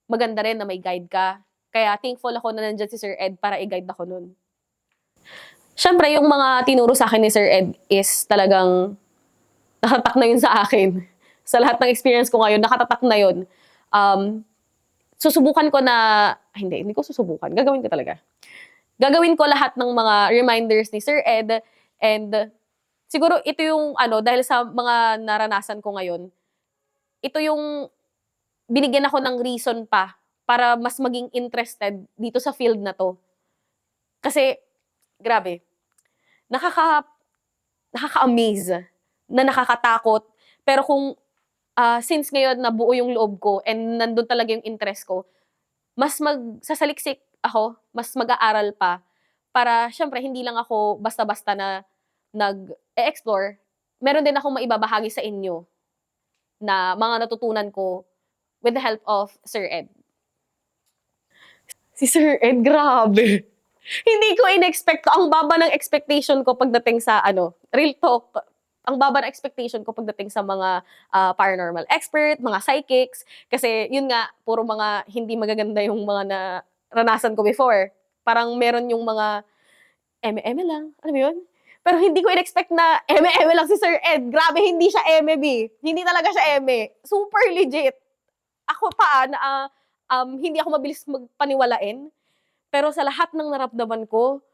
maganda rin na may guide ka. Kaya thankful ako na nandiyan si Sir Ed para i-guide ako nun. Siyempre, yung mga tinuro sa akin ni Sir Ed is talagang nakatak na yun sa akin. Sa lahat ng experience ko ngayon, nakatatak na yun. Susubukan ko na, hindi ko susubukan. Gagawin ko talaga. Gagawin ko lahat ng mga reminders ni Sir Ed, and siguro ito yung dahil sa mga naranasan ko ngayon, ito yung binigyan ako ng reason pa para mas maging interested dito sa field na 'to. Kasi grabe, nakaka-amaze, na nakakatakot, pero kung, since ngayon nabuo yung loob ko and nandun talaga yung interest ko, mas magsasaliksik ako, mas mag-aaral pa para siyempre hindi lang ako basta-basta na nag-e-explore, meron din akong maibabahagi sa inyo na mga natutunan ko with the help of Sir Ed. Si Sir Ed, grabe. Hindi ko in-expect to. Ang baba ng expectation ko pagdating sa real talk. Ang baba ng expectation ko pagdating sa mga paranormal expert, mga psychics. Kasi yun nga, puro mga hindi magaganda yung mga naranasan ko before. Parang meron yung mga eme-eme lang. Alam mo yun? Pero hindi ko in-expect na eme-eme lang si Sir Ed. Grabe, hindi siya eme, B. Hindi talaga siya eme. Super legit. Ako pa, hindi ako mabilis magpaniwalain. Pero sa lahat ng naramdaman ko,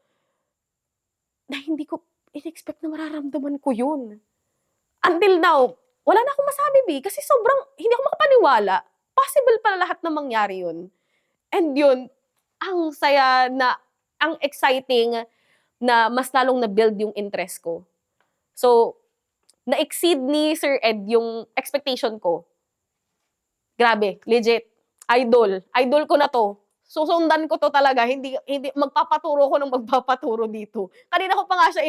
na hindi ko in-expect na mararamdaman ko yun. Until now, wala na akong masabi, B. Kasi sobrang, hindi ako makapaniwala. Possible pala lahat na mangyari yun. And yun, ang saya na, ang exciting na mas lalong na-build yung interest ko. So, na-exceed ni Sir Ed yung expectation ko. Grabe, legit. Idol. Idol ko na to. Susundan ko to talaga. Hindi magpapaturo ko ng magpapaturo dito. Kanina ko pa nga siya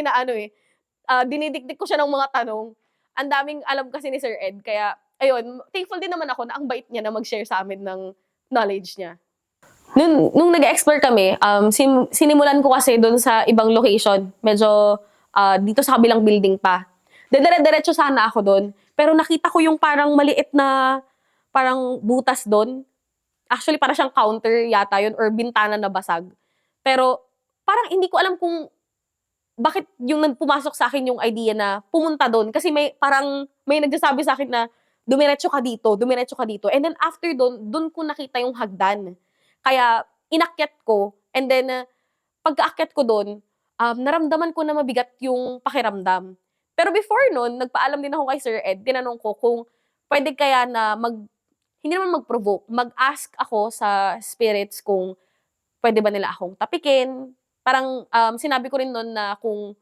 dinidikdik ko siya ng mga tanong. Ang daming alam kasi ni Sir Ed. Kaya, ayun, thankful din naman ako na ang bait niya na mag-share sa amin ng knowledge niya. Nung nag-explore kami, sinimulan ko kasi doon sa ibang location. Medyo dito sa kabilang building pa. Dire-diretso sana ako doon. Pero nakita ko yung parang maliit na parang butas doon. Actually, para siyang counter yata yun or bintana na basag. Pero parang hindi ko alam kung bakit yung pumasok sa akin yung idea na pumunta doon. Kasi may nagsasabi sa akin na dumiretso ka dito. And then after doon ko nakita yung hagdan. Kaya inakyat ko, and then pagkaakyat ko doon, naramdaman ko na mabigat yung pakiramdam. Pero before noon, nagpaalam din ako kay Sir Ed, tinanong ko kung pwede kaya na hindi naman mag-provoke, mag-ask ako sa spirits kung pwede ba nila akong tapikin. Parang sinabi ko rin noon na kung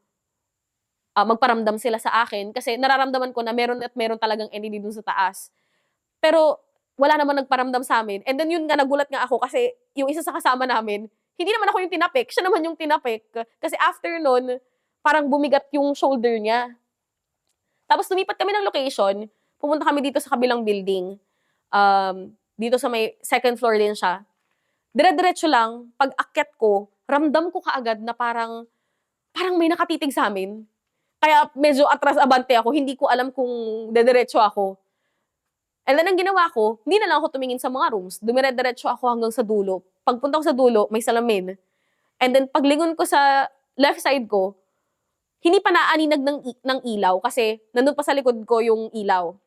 magparamdam sila sa akin, kasi nararamdaman ko na meron at meron talagang entity dun sa taas. Pero wala naman nagparamdam sa amin. And then yun nga, nagulat nga ako kasi yung isa sa kasama namin, hindi naman ako yung tinapik, siya naman yung tinapik. Kasi after nun, parang bumigat yung shoulder niya. Tapos lumipat kami ng location, pumunta kami dito sa kabilang building. Dito sa may second floor din siya. Dire-diretso lang, pag akyat ko, ramdam ko kaagad na parang may nakatitig sa amin. Kaya medyo atras-abante ako, hindi ko alam kung dediretso ako. And then ang ginawa ko, hindi na lang ako tumingin sa mga rooms. Dumire-diretso ako hanggang sa dulo. Pagpunta ko sa dulo, may salamin. And then paglingon ko sa left side ko, hindi pa naaninag ng ilaw kasi nandun pa sa likod ko yung ilaw.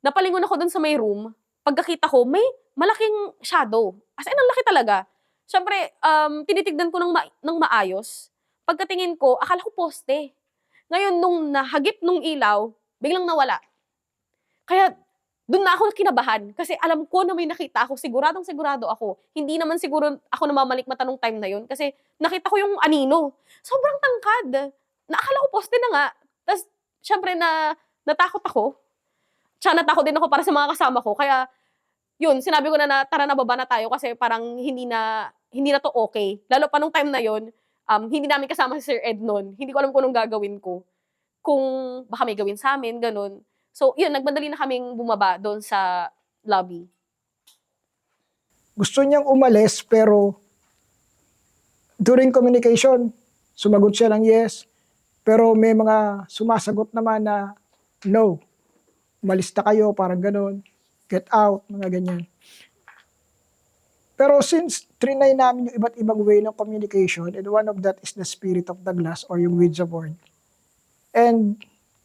Napalingon ako dun sa may room. Pagkakita ko, may malaking shadow. As in, ang laki talaga. Siyempre, tinitignan ko ng maayos. Pagkatingin ko, akala ko poste. Ngayon, nung nahagip nung ilaw, biglang nawala. Kaya, doon na ako kinabahan. Kasi alam ko na may nakita ako. Siguradong sigurado ako. Hindi naman siguro ako namamalikmata nung time na yun. Kasi nakita ko yung anino. Sobrang tangkad. Naakala ko poste na nga. Tapos, syempre natakot ako. Tsaka natakot din ako para sa mga kasama ko. Kaya, yun, sinabi ko na tara na, baba na tayo kasi parang hindi na to okay. Lalo pa nung time na yun, hindi namin kasama si Sir Ed nun. Hindi ko alam kung anong gagawin ko. Kung baka may gawin sa amin, ganun. So, yun, nagmadali na kaming bumaba doon sa lobby. Gusto niyang umalis pero during communication, sumagot siya ng yes. Pero may mga sumasagot naman na no. Umalis na kayo, parang ganun. Get out, mga ganyan. Pero since trinay namin yung iba't ibang way ng communication, and one of that is the spirit of the glass or yung Ouija board. And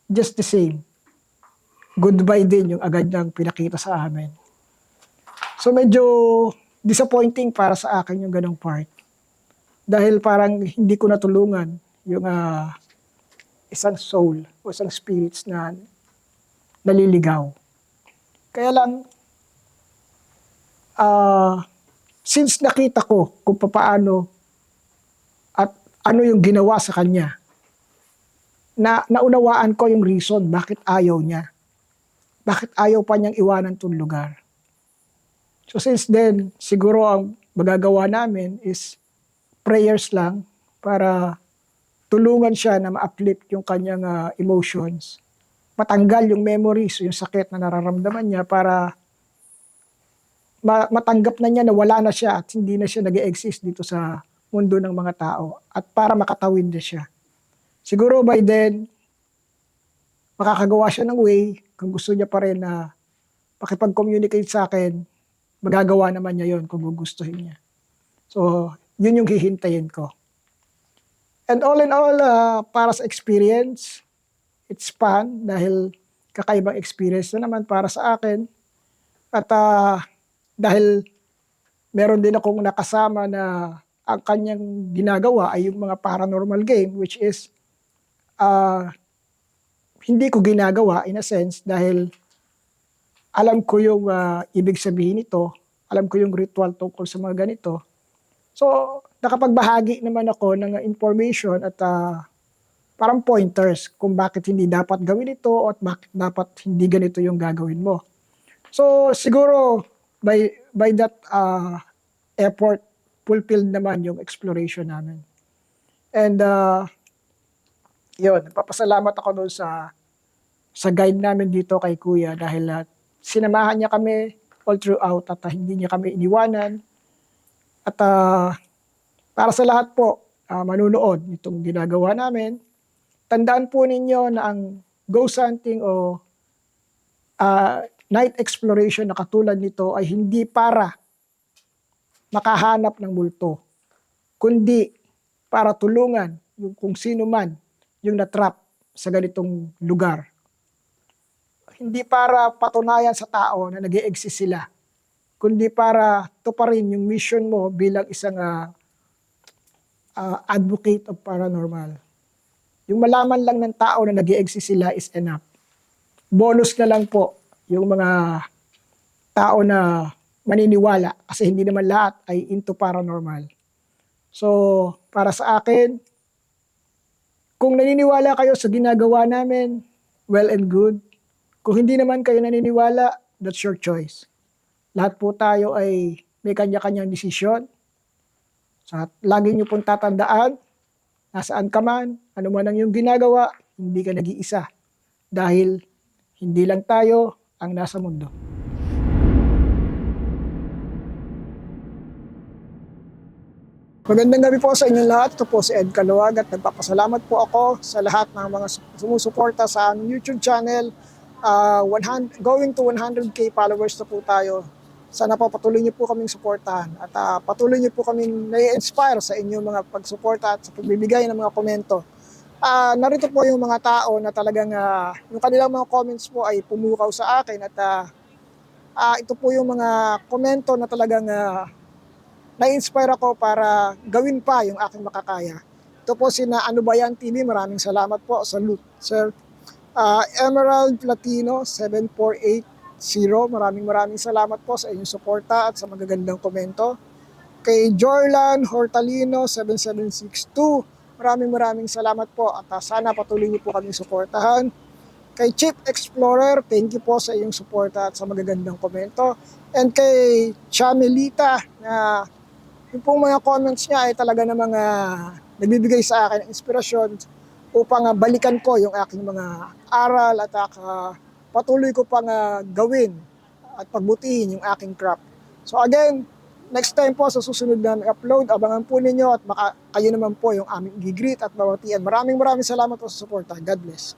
just the same, goodbye din yung agad niyang pinakita sa amin. So medyo disappointing para sa akin yung ganong part. Dahil parang hindi ko natulungan yung isang soul o isang spirits na naliligaw. Kaya lang, since nakita ko kung paano at ano yung ginawa sa kanya, naunawaan ko yung reason bakit ayaw niya. Bakit ayaw pa niyang iwanan itong lugar. So since then, siguro ang magagawa namin is prayers lang para tulungan siya na ma-uplift yung kanyang emotions. Matanggal yung memories, yung sakit na nararamdaman niya para matanggap na niya na wala na siya at hindi na siya nag-exist dito sa mundo ng mga tao at para makatawid na siya. Siguro by then, makakagawa siya ng way kung gusto niya pa rin na pakipag-communicate sa akin, magagawa naman niya yon kung gugustuhin niya. So, yun yung hihintayin ko. And all in all, para sa experience, it's fun dahil kakaibang experience na naman para sa akin. At dahil meron din akong nakasama na ang kanyang ginagawa ay yung mga paranormal game, which is hindi ko ginagawa in a sense dahil alam ko yung ibig sabihin nito, alam ko yung ritual tungkol sa mga ganito. So, nakapagbahagi naman ako ng information at parang pointers kung bakit hindi dapat gawin ito at bakit dapat hindi ganito yung gagawin mo. So, siguro by that effort, fulfilled naman yung exploration namin. And yun, papasalamat ako doon sa guide namin dito kay Kuya dahil sinamahan niya kami all throughout at hindi niya kami iniwanan. At para sa lahat po, manunood nitong ginagawa namin, tandaan po ninyo na ang ghost hunting o night exploration na katulad nito ay hindi para makahanap ng multo, kundi para tulungan yung kung sino man yung natrap sa ganitong lugar. Hindi para patunayan sa tao na nag-e-exist sila, kundi para tuparin yung mission mo bilang isang advocate of paranormal. Yung malaman lang ng tao na nag-e-exist sila is enough. Bonus na lang po yung mga tao na maniniwala kasi hindi naman lahat ay into paranormal. So, para sa akin, kung naniniwala kayo sa ginagawa namin, well and good. Kung hindi naman kayo naniniwala, that's your choice. Lahat po tayo ay may kanya-kanyang desisyon. So, lagi niyo pong tatandaan, nasaan ka man, ano man ang iyong ginagawa, hindi ka nag-iisa. Dahil hindi lang tayo ang nasa mundo. Magandang gabi po sa inyong lahat. Ito po si Ed Caluwag at nagpapasalamat po ako sa lahat ng mga sumusuporta sa aming YouTube channel. Going to 100K followers na po tayo. Sana po patuloy niyo po kaming suportahan at patuloy niyo po kaming nai-inspire sa inyong mga pagsuporta at sa pagbibigay ng mga komento. Narito po yung mga tao na talagang yung kanilang mga comments po ay pumukaw sa akin at ito po yung mga komento na talagang na-inspire ako para gawin pa yung aking makakaya. Ito po sina Ano Ba Yan TV, maraming salamat po. Salute, sir. Emerald Platino 7480, maraming salamat po sa inyong suporta at sa magagandang komento. Kay Jorlan Hortalino 7762, maraming salamat po at sana patuloy niyo po kaming suportahan. Kay Chief Explorer, thank you po sa iyong suporta at sa magagandang komento. And kay Chamelita na yung pong mga comments niya ay talaga na mga nagbibigay sa akin ng inspirasyon upang balikan ko yung aking mga aral at patuloy ko pang gawin at pagbutihin yung aking craft. So again, next time po sa susunod na upload, abangan po ninyo at kayo naman po yung aming gigreet at babatian. Maraming salamat po sa suporta. God bless.